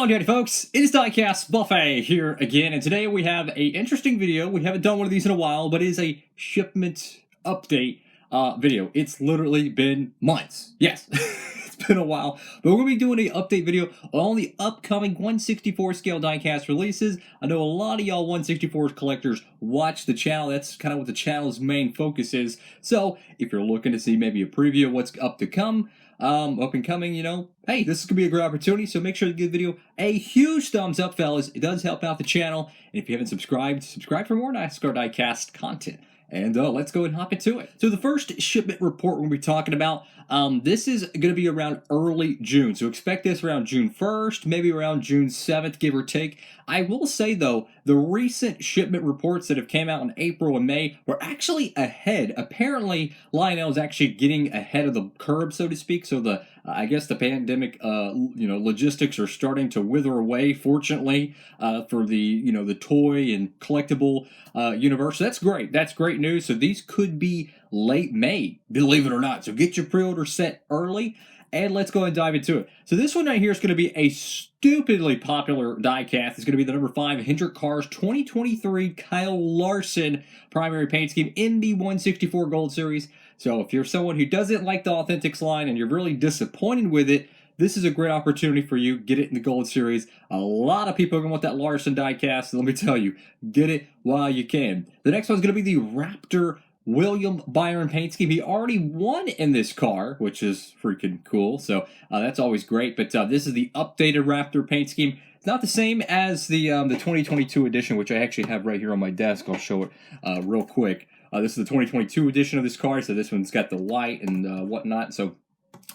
on, Daddy folks? It is Diecast Buffet here again, and today we have a interesting video. We haven't done one of these in a while, but it is a shipment update video. It's literally been months. Yes, it's been a while, but we're going to be doing an update video on the upcoming 1/64 scale diecast releases. I know a lot of y'all 1/64 collectors watch the channel. That's kind of what the channel's main focus is. So if you're looking to see maybe a preview of what's up and coming, you know, hey, this is gonna be a great opportunity, so make sure to give the video a huge thumbs up, fellas. It does help out the channel, and if you haven't subscribed, subscribe for more NASCAR diecast content. And let's go ahead and hop into it. So the first shipment report we'll be talking about, this is going to be around early June. So expect this around June 1st, maybe around June 7th, give or take. I will say, though, the recent shipment reports that have came out in April and May were actually ahead. Apparently, Lionel is actually getting ahead of the curve, so to speak. So the I guess the pandemic, logistics are starting to wither away, fortunately, for the toy and collectible universe. So that's great. That's great news. So these could be late May, believe it or not. So get your pre-order set early, and let's go and dive into it. So this one right here is going to be a stupidly popular diecast. It's going to be the number 5 Hendrick Cars 2023 Kyle Larson primary paint scheme in the 1/64 Gold Series. So if you're someone who doesn't like the Authentics line and you're really disappointed with it, this is a great opportunity for you. Get it in the Gold Series. A lot of people are going to want that Larson diecast. So let me tell you, get it while you can. The next one's going to be the Raptor William Byron paint scheme. He already won in this car, which is freaking cool. So that's always great. But this is the updated Raptor paint scheme. It's not the same as the 2022 edition, which I actually have right here on my desk. I'll show it real quick. This is the 2022 edition of this car, so this one's got the white and whatnot, so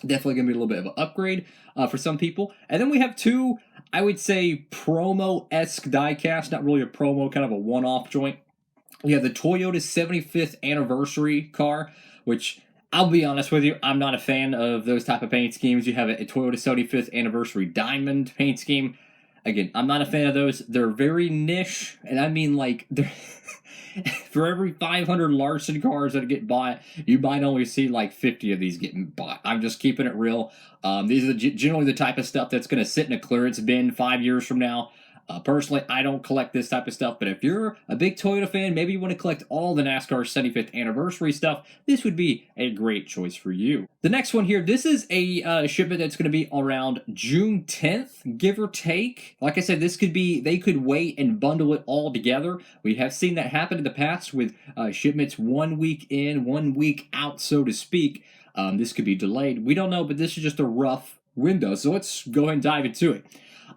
definitely going to be a little bit of an upgrade for some people. And then we have two, I would say, promo-esque diecast, not really a promo, kind of a one-off joint. We have the Toyota 75th anniversary car, which I'll be honest with you, I'm not a fan of those type of paint schemes. You have a Toyota 75th anniversary diamond paint scheme. Again, I'm not a fan of those. They're very niche, and I mean, like, they're for every 500 Larson cars that get bought, you might only see like 50 of these getting bought. I'm just keeping it real. These are generally the type of stuff that's going to sit in a clearance bin 5 years from now. Personally, I don't collect this type of stuff, but if you're a big Toyota fan, maybe you want to collect all the NASCAR 75th anniversary stuff, this would be a great choice for you. The next one here, this is a shipment that's going to be around June 10th, give or take. Like I said, this could be, they could wait and bundle it all together. We have seen that happen in the past with shipments 1 week in, 1 week out, so to speak. This could be delayed. We don't know, but this is just a rough window, so let's go ahead and dive into it.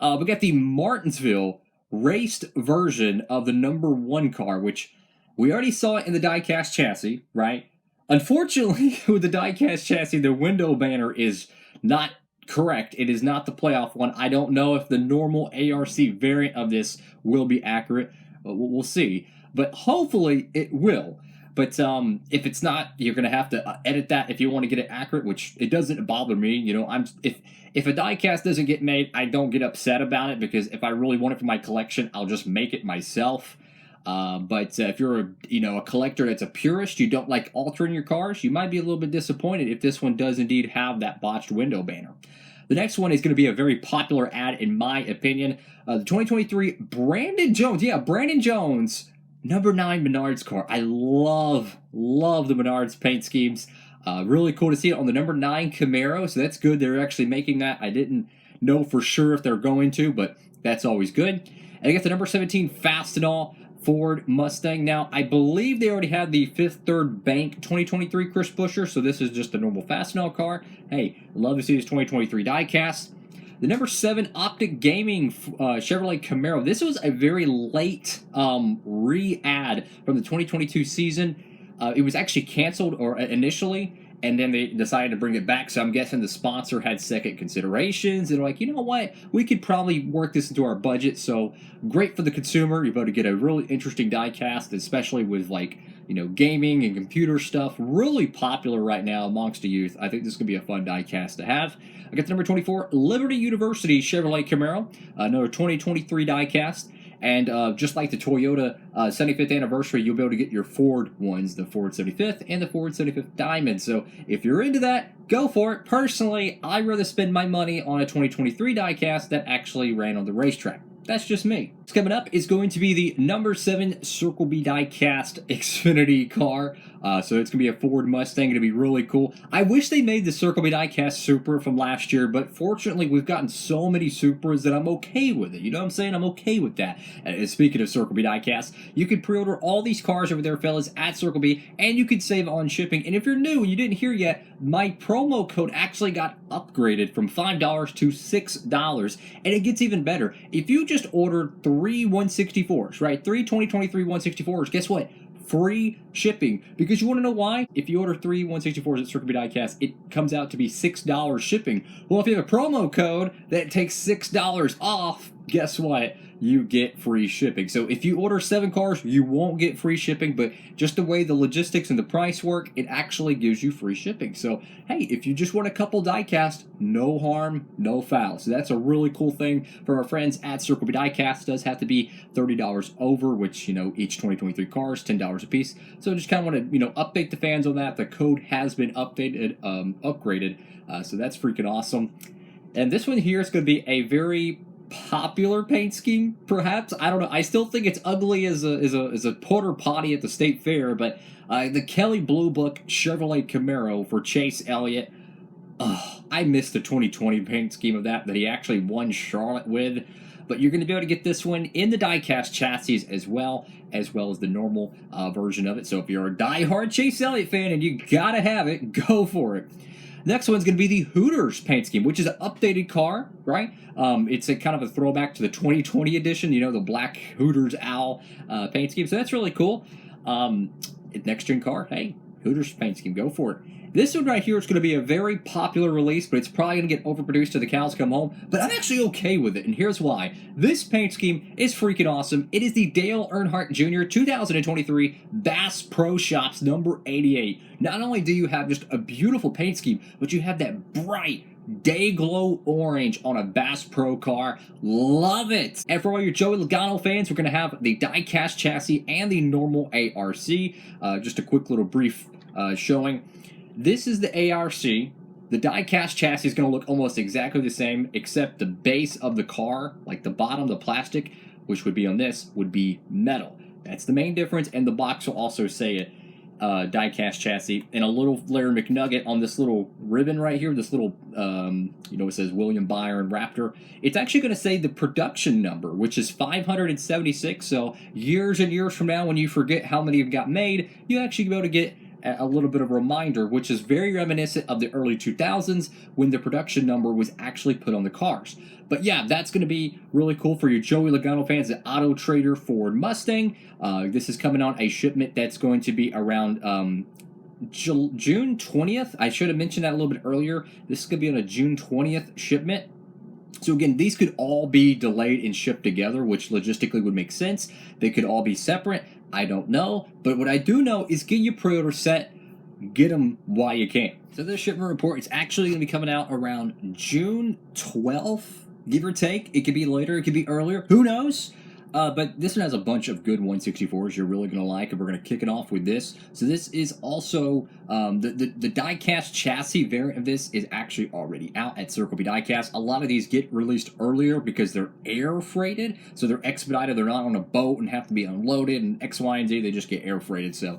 We got the Martinsville raced version of the number 1 car, which we already saw it in the diecast chassis, right? Unfortunately, with the diecast chassis, the window banner is not correct. It is not the playoff one. I don't know if the normal ARC variant of this will be accurate. We'll see. But hopefully it will. But if it's not, you're going to have to edit that if you want to get it accurate, which it doesn't bother me. You know, if a diecast doesn't get made, I don't get upset about it, because if I really want it for my collection, I'll just make it myself. But if you're a collector that's a purist, you don't like altering your cars, you might be a little bit disappointed if this one does indeed have that botched window banner. The next one is going to be a very popular ad, in my opinion. The 2023 Brandon Jones. Yeah, Brandon Jones. Number 9 Menards car. I love the Menards paint schemes. Really cool to see it on the number 9 Camaro, so that's good. They're actually making that. I didn't know for sure if they're going to, but that's always good. And I got the number 17 Fastenal Ford Mustang. Now, I believe they already had the Fifth Third Bank 2023 Chris Buescher, so this is just a normal Fastenal car. Hey, love to see this 2023 diecast. The number 7 Optic Gaming Chevrolet Camaro. This was a very late re-ad from the 2022 season. It was actually canceled initially, and then they decided to bring it back. So I'm guessing the sponsor had second considerations. And they're like, you know what? We could probably work this into our budget. So great for the consumer. You're about to get a really interesting diecast, especially with gaming and computer stuff. Really popular right now amongst the youth. I think this is going to be a fun diecast to have. I got the number 24 Liberty University Chevrolet Camaro, another 2023 diecast. And just like the Toyota 75th anniversary, you'll be able to get your Ford ones, the Ford 75th and the Ford 75th Diamond. So if you're into that, go for it. Personally, I'd rather spend my money on a 2023 diecast that actually ran on the racetrack. That's just me. What's coming up is going to be the number 7 Circle B Diecast Xfinity car. So it's going to be a Ford Mustang. Going to be really cool. I wish they made the Circle B Diecast Supra from last year, but fortunately we've gotten so many Supras that I'm okay with it. You know what I'm saying? I'm okay with that. And speaking of Circle B Diecast, you can pre-order all these cars over there, fellas, at Circle B, and you can save on shipping. And if you're new and you didn't hear yet, my promo code actually got upgraded from $5 to $6, and it gets even better. If you just order 3 164s, right? 3 2023 164s, guess what? Free shipping. Because you want to know why? If you order 3 164s at Circle B Diecast, it comes out to be $6 shipping. Well, if you have a promo code that takes $6 off, guess what? You get free shipping. So if you order 7 cars, you won't get free shipping, but just the way the logistics and the price work, it actually gives you free shipping. So, hey, if you just want a couple diecast, no harm, no foul. So that's a really cool thing for our friends at Circle B Diecast. It does have to be $30 over, which, you know, each 2023 car is $10 a piece. So just kind of want to, you know, update the fans on that. The code has been updated, upgraded. So that's freaking awesome. And this one here is going to be a very popular paint scheme, perhaps. I don't know. I still think it's ugly as a porter potty at the state fair, but the Kelly Blue Book Chevrolet Camaro for Chase Elliott. I missed the 2020 paint scheme of that he actually won Charlotte with. But you're going to be able to get this one in the diecast chassis as well as the normal version of it. So if you're a diehard Chase Elliott fan and you gotta have it, go for it. Next one's going to be the Hooters paint scheme, which is an updated car, right? It's a kind of a throwback to the 2020 edition, you know, the black Hooters owl paint scheme. So that's really cool. Next gen car, hey, Hooters paint scheme, go for it. This one right here is going to be a very popular release, but it's probably going to get overproduced till the cows come home. But I'm actually okay with it, and here's why. This paint scheme is freaking awesome. It is the Dale Earnhardt Jr. 2023 Bass Pro Shops number 88. Not only do you have just a beautiful paint scheme, but you have that bright day glow orange on a Bass Pro car. Love it. And for all your Joey Logano fans, we're going to have the diecast chassis and the normal ARC. Just a quick little brief showing. This is the ARC. The diecast chassis is going to look almost exactly the same, except the base of the car, like the bottom, the plastic, which would be on this, would be metal. That's the main difference, and the box will also say it. Diecast chassis, and a little Larry McNugget on this little ribbon right here, this little, you know, it says William Byron Raptor. It's actually going to say the production number, which is 576, so years and years from now, when you forget how many have got made, you actually be able to get a little bit of a reminder, which is very reminiscent of the early 2000s when the production number was actually put on the cars. But yeah, that's going to be really cool for your Joey Logano fans at Auto Trader Ford Mustang. This is coming on a shipment that's going to be around June 20th. I should have mentioned that a little bit earlier. This is going to be on a June 20th shipment. So again, these could all be delayed and shipped together, which logistically would make sense. They could all be separate. I don't know. But what I do know is get your pre-order set. Get them while you can. So this shipment report is actually going to be coming out around June 12th, give or take. It could be later. It could be earlier. Who knows? But this one has a bunch of good 164s you're really going to like, and we're going to kick it off with this. So this is also, the diecast chassis variant of this is actually already out at Circle B Diecast. A lot of these get released earlier because they're air freighted, so they're expedited. They're not on a boat and have to be unloaded and X, Y, and Z. They just get air freighted. So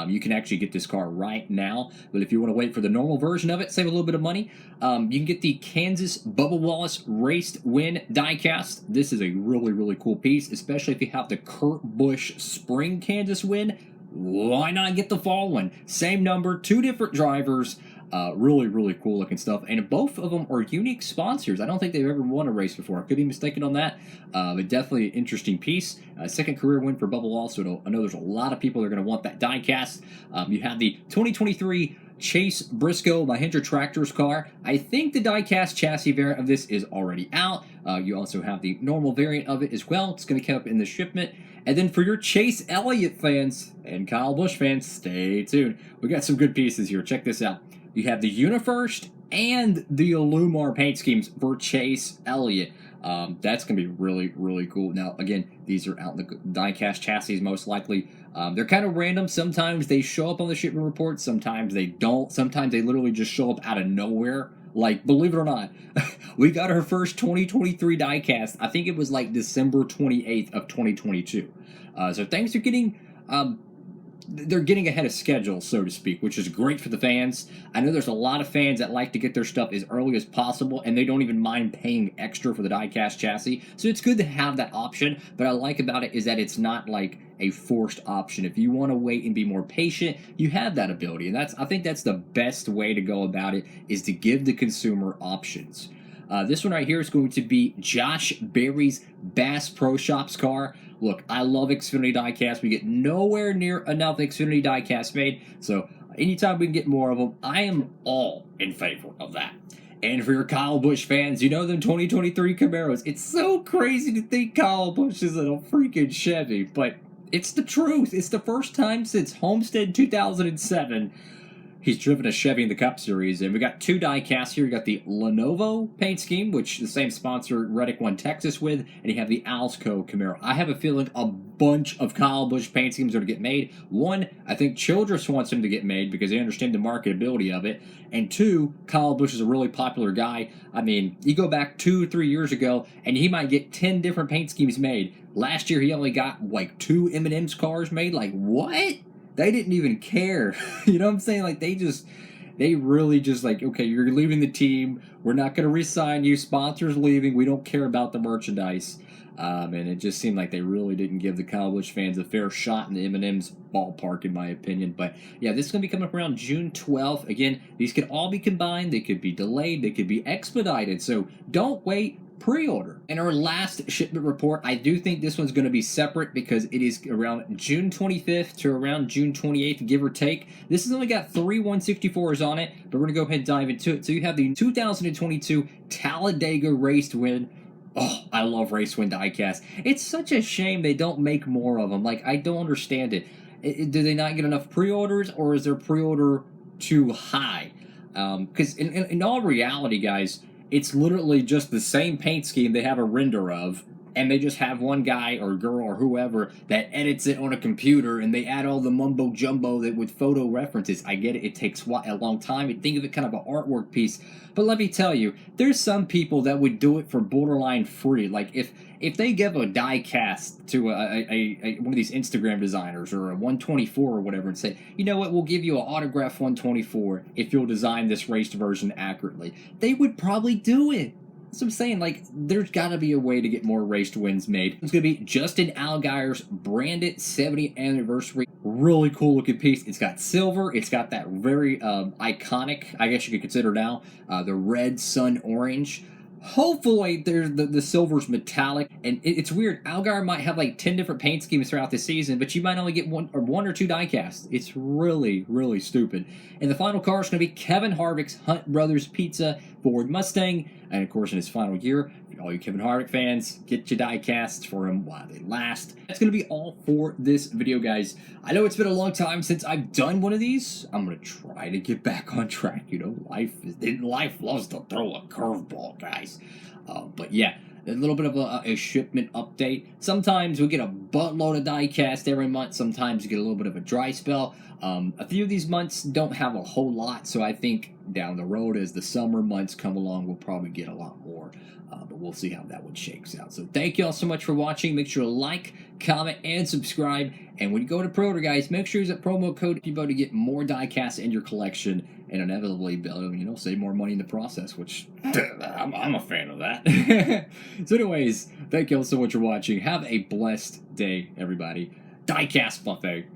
you can actually get this car right now. But if you want to wait for the normal version of it, save a little bit of money, you can get the Kansas Bubba Wallace Raced Win diecast. This is a really, really cool piece, especially if you have the Kurt Busch Spring Kansas Win. Why not get the fall one? Same number, 2 different drivers. Really, really cool looking stuff. And both of them are unique sponsors. I don't think they've ever won a race before. I could be mistaken on that. But definitely an interesting piece. Second career win for Bubba Wallace. So I know there's a lot of people that are going to want that diecast. You have the 2023 Chase Briscoe Mahindra Tractors car. I think the diecast chassis variant of this is already out. You also have the normal variant of it as well. It's going to come up in the shipment. And then for your Chase Elliott fans and Kyle Busch fans, stay tuned. We got some good pieces here. Check this out. You have the UniFirst and the Illumar paint schemes for Chase Elliott. That's going to be really, really cool. Now, again, these are out in the diecast chassis most likely. They're kind of random. Sometimes they show up on the shipment report. Sometimes they don't. Sometimes they literally just show up out of nowhere. Like, believe it or not, we got our first 2023 diecast. I think it was like December 28th of 2022. So things are getting... they're getting ahead of schedule, so to speak, which is great for the fans. I know there's a lot of fans that like to get their stuff as early as possible, and they don't even mind paying extra for the diecast chassis. So it's good to have that option, but I like about it is that it's not like a forced option. If you want to wait and be more patient, you have that ability, and I think that's the best way to go about it, is to give the consumer options. This one right here is going to be Josh Berry's Bass Pro Shops car. Look, I love Xfinity diecast. We get nowhere near enough Xfinity diecast made, so anytime we can get more of them, I am all in favor of that. And for your Kyle Busch fans, you know them 2023 Camaros. It's so crazy to think Kyle Busch is in a freaking Chevy, but it's the truth. It's the first time since Homestead 2007 he's driven a Chevy in the Cup Series, and we got two die-casts here. You got the Lenovo paint scheme, which the same sponsor Reddick won Texas with, and you have the Alsco Camaro. I have a feeling a bunch of Kyle Busch paint schemes are to get made. One, I think Childress wants him to get made because they understand the marketability of it, and two, Kyle Busch is a really popular guy. I mean, you go back 2 or 3 years ago, and he might get 10 different paint schemes made. Last year, he only got like 2 M&M's cars made. Like, what? They didn't even care. You know what I'm saying? Like, they really just like, okay, you're leaving the team. We're not going to re-sign you. Sponsors leaving. We don't care about the merchandise. And it just seemed like they really didn't give the Kyle Busch fans a fair shot in the M&M's ballpark, in my opinion. But, yeah, this is going to be coming up around June 12th. Again, these could all be combined. They could be delayed. They could be expedited. So don't wait. Pre-order. In our last shipment report, I do think this one's going to be separate because it is around June 25th to around June 28th, give or take. This has only got 3 164s on it, but we're going to go ahead and dive into it. So you have the 2022 Talladega Race Win. Oh, I love Race Win diecast. It's such a shame they don't make more of them. Like, I don't understand it. Do they not get enough pre-orders, or is their pre-order too high? Because in all reality, guys, it's literally just the same paint scheme they have a render of, and they just have one guy or girl or whoever that edits it on a computer, and they add all the mumbo jumbo that with photo references. I get it, it takes a long time. You think of it kind of an artwork piece, but let me tell you, there's some people that would do it for borderline free. Like if they give a die cast to a one of these Instagram designers or a 124 or whatever and say, you know what, we'll give you an autograph 124 if you'll design this raced version accurately, they would probably do it. That's what I'm saying. Like, there's got to be a way to get more raced wins made. It's going to be Justin Allgaier's branded 70th anniversary. Really cool looking piece. It's got silver. It's got that very iconic, I guess you could consider now, the red sun orange. Hopefully, there's the silver's metallic, and it's weird. Allgaier might have like 10 different paint schemes throughout the season, but you might only get one or two die casts. It's really, really stupid. And the final car is going to be Kevin Harvick's Hunt Brothers Pizza Ford Mustang, and of course, in his final year, all you Kevin Harvick fans, get your die casts for him while they last. That's going to be all for this video, guys. I know it's been a long time since I've done one of these. I'm going to try to get back on track. You know, life loves to throw a curveball, guys. But yeah, a little bit of a shipment update. Sometimes we get a buttload of die cast every month. Sometimes you get a little bit of a dry spell. A few of these months don't have a whole lot, so I think down the road as the summer months come along, we'll probably get a lot more. But we'll see how that one shakes out. So thank you all so much for watching. Make sure to like, comment, and subscribe. And when you go to pre-order, guys, make sure you use that promo code FIBO to get more die-casts in your collection and inevitably, save more money in the process, which I'm a fan of that. So anyways, thank you all so much for watching. Have a blessed day, everybody. Diecast Buffet.